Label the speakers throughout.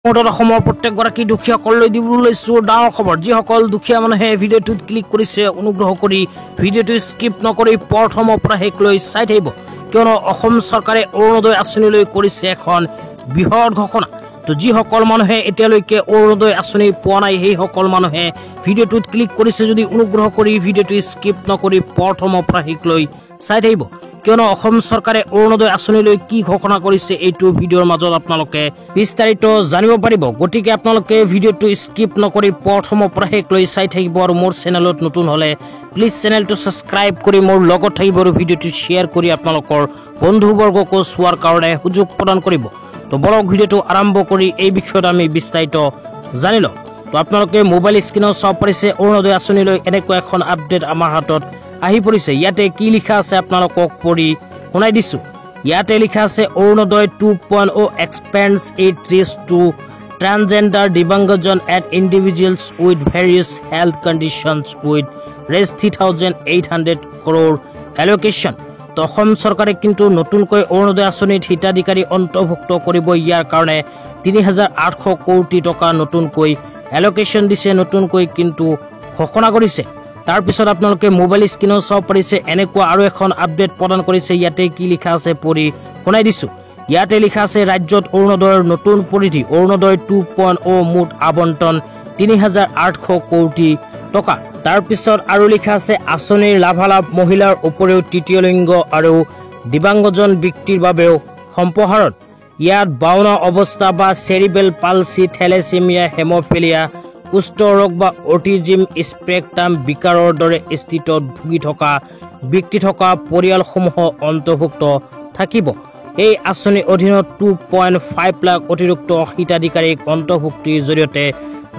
Speaker 1: অসমৰ প্ৰত্যেকগৰাকী দুখীয়াসকললৈ দিবলৈ লৈছো ডাঙৰ খবৰ। যিসকল দুখীয়া মানুহে ভিডিঅ'টোত ক্লিক কৰিছে অনুগ্ৰহ কৰি ভিডিঅ'টো স্কিপ নকৰি প্ৰথমৰ পৰা শেষলৈ চাই থাকিব, কিয়নো অসম চৰকাৰে অৰুণোদয় আঁচনিলৈ কৰিছে এখন বৃহৎ ঘোষণা। তো যিসকল মানুহে এতিয়ালৈকে অৰুণোদয় আঁচনি পোৱা নাই সেইসকল মানুহে ভিডিঅ'টোত ক্লিক কৰিছে যদি অনুগ্ৰহ কৰি ভিডিঅ'টো স্কিপ নকৰি প্ৰথমৰ পৰা শেষলৈ চাই থাকিব, কিয়নো অসম চৰকাৰে অৰুণোদয় আঁচনিলৈ কি ঘোষণা কৰিছে এইটো ভিডিঅ'ৰ মাজত আপোনালোকে বিস্তাৰিত জানিব পাৰিব। গতিকে আপোনালোকে ভিডিঅ'টো স্কিপ নকৰি প্ৰথমৰ পৰা শেষলৈ চাই থাকিব আৰু মোৰ চেনেলত নতুন হ'লে প্লিজ চেনেলটো ছাবস্ক্ৰাইব কৰি মোৰ লগত থাকিব আৰু ভিডিঅ'টো শ্বেয়াৰ কৰি আপোনালোকৰ বন্ধুবৰ্গকো চোৱাৰ কাৰণে সুযোগ প্ৰদান কৰিব। তো বলক ভিডিঅ'টো আৰম্ভ কৰি এই বিষয়ত আমি বিস্তাৰিত জানি লওঁ। তো আপোনালোকে মোবাইল স্ক্ৰীনত চাব পাৰিছে অৰুণোদয় আঁচনিলৈ এনেকুৱা এখন আপডেট আমাৰ হাতত আহি পৰিছে। ইয়াতে কি লিখা আছে আপোনালোকক পঢ়ি শুনাই দিছো। ইয়াতে লিখা আছে Orunodoi 2.0 expands its reach to transgender দিব্যাংগজন and individuals with various health conditions with raise 3,800 crore allocation। তো অসম চৰকাৰে কিন্তু নতুনকৈ অৰুণোদয় আঁচনিত হিতাধিকাৰী অন্তৰ্ভুক্ত কৰিব। ইয়াৰ কাৰণে 3,800 কোটি টকা নতুনকৈ এলোকেশ্যন দিছে, নতুনকৈ কিন্তু ঘোষণা কৰিছে। তাৰপিছত আপোনালোকে মোবাইল স্ক্ৰীনত চাব পাৰিছে এনেকুৱা আৰু এখন আপডেট প্ৰদান কৰিছে। ইয়াতে কি লিখা আছে পঢ়ি শুনাই দিছো। ইয়াতে লিখা আছে ৰাজ্যত অৰুণোদয়ৰ নতুন পৰিধি, অৰুণোদয় 2.0 মুঠ আবণ্টন 3,800 কোটি টকা। তাৰপিছত আৰু লিখা আছে আঁচনিৰ লাভালাভ মহিলাৰ উপৰিও তৃতীয় লিংগ আৰু দিব্যাংগজন ব্যক্তিৰ বাবেও সম্প্ৰসাৰণ। ইয়াত 52 অৱস্থা বা চেৰিবেল পালচি, থেলেচেমিয়া, হেম'ফিলিয়া, কুষ্ঠ ৰোগ বা অটিজিম স্পেক্ট্ৰাম বিকাৰৰ দৰে স্থিতিত ভুগি থকা ব্যক্তি থকা পৰিয়ালসমূহ অন্তৰ্ভুক্ত থাকিব। এই আঁচনিৰ অধীনত 2.5 লাখ অতিৰিক্ত হিতাধিকাৰীক অন্তৰ্ভুক্তিৰ জৰিয়তে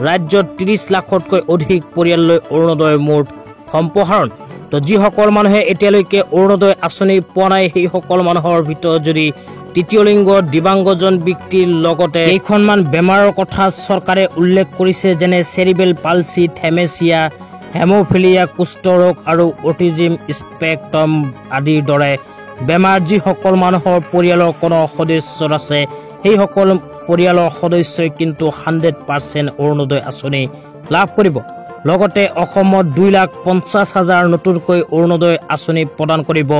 Speaker 1: ৰাজ্যত 30 লাখতকৈ অধিক পৰিয়াললৈ অৰুণোদয় মুঠ সম্প্ৰসাৰণ। তো যিসকল মানুহে এতিয়ালৈকে অৰুণোদয় আঁচনি পোৱা নাই সেইসকল মানুহৰ ভিতৰত যদি তৃতীয় লিংগ দিব্যাংগজন ব্যক্তিৰ লগতে কেইখনমান বেমাৰৰ কথা চৰকাৰে উল্লেখ কৰিছে, যেনে চেৰিবেল পালচি, থেমেচিয়া, হেম'ফিলিয়া, কুষ্ঠ ৰোগ আৰু অটিজিম স্পেক্ট্ৰাম আদিৰ দৰে বেমাৰ। যিসকল মানুহৰ পৰিয়ালৰ কোনো সদস্য আছে সেইসকল পৰিয়ালৰ সদস্যই কিন্তু 100% অৰুণোদয় আঁচনি লাভ কৰিব। লগতে অসমত 2,50,000 নতুনকৈ অৰুণোদয় আঁচনি প্ৰদান কৰিব।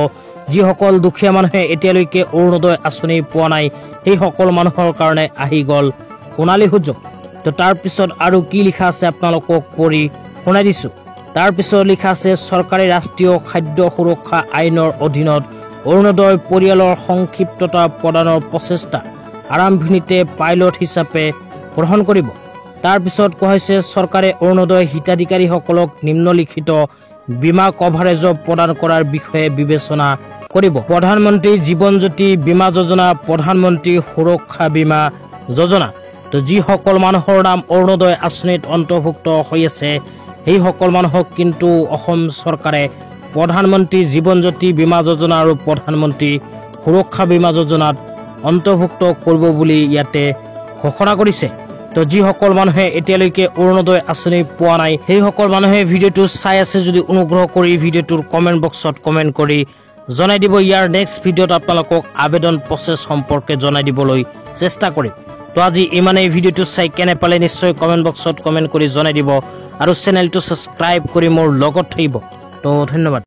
Speaker 1: যিসকল দুখীয়া মানুহে এতিয়ালৈকে অৰুণোদয় আঁচনি পোৱা নাই সেইসকল মানুহৰ কাৰণে আহি গ'ল সোণালী সুযোগ। তো তাৰপিছত আৰু কি লিখা আছে আপোনালোকক পঢ়ি শুনাই দিছো। তাৰপিছত লিখা আছে চৰকাৰী ৰাষ্ট্ৰীয় খাদ্য সুৰক্ষা আইনৰ অধীনত অৰুণোদয় পৰিয়ালৰ সংক্ষিপ্ততা প্ৰদানৰ প্ৰচেষ্টা আৰম্ভণিতে পাইলট হিচাপে গ্ৰহণ কৰিব। তাৰপিছত কোৱা হৈছে চৰকাৰে অৰুণোদয় হিতাধিকাৰীসকলক নিম্নলিখিত বীমা কভাৰেজ প্ৰদান কৰাৰ বিষয়ে বিবেচনা কৰিব: প্ৰধানমন্ত্ৰী জীৱন জ্যোতি বীমা যোজনা, প্ৰধানমন্ত্ৰী সুৰক্ষা বীমা যোজনা। তো যিসকল মানুহৰ নাম অৰুণোদয় আঁচনিত অন্তৰ্ভুক্ত হৈ আছে সেইসকল মানুহক কিন্তু অসম চৰকাৰে প্ৰধানমন্ত্ৰী জীৱন জ্যোতি বীমা যোজনা আৰু প্ৰধানমন্ত্ৰী সুৰক্ষা বীমা যোজনাত অন্তৰ্ভুক্ত কৰিব বুলি ইয়াতে ঘোষণা কৰিছে। তো যিসকল মানুহে এতিয়ালৈকে অৰুণোদয় আঁচনি পোৱা নাই সেইসকল মানুহে ভিডিঅ'টো চাই আছে যদি অনুগ্ৰহ কৰি ভিডিঅ'টোৰ কমেণ্ট বক্সত কমেণ্ট কৰি জনাই দিব। ইয়াৰ নেক্সট ভিডিঅ'ত আপোনালোকক আবেদন প্ৰচেছ সম্পৰ্কে জনাই দিবলৈ চেষ্টা কৰিম। তো আজি ইমানেই। ভিডিঅ'টো চাই কেনে পালে নিশ্চয় কমেণ্ট বক্সত কমেণ্ট কৰি জনাই দিব আৰু চেনেলটো ছাবস্ক্ৰাইব কৰি মোৰ লগত থাকিব। তো ধন্যবাদ।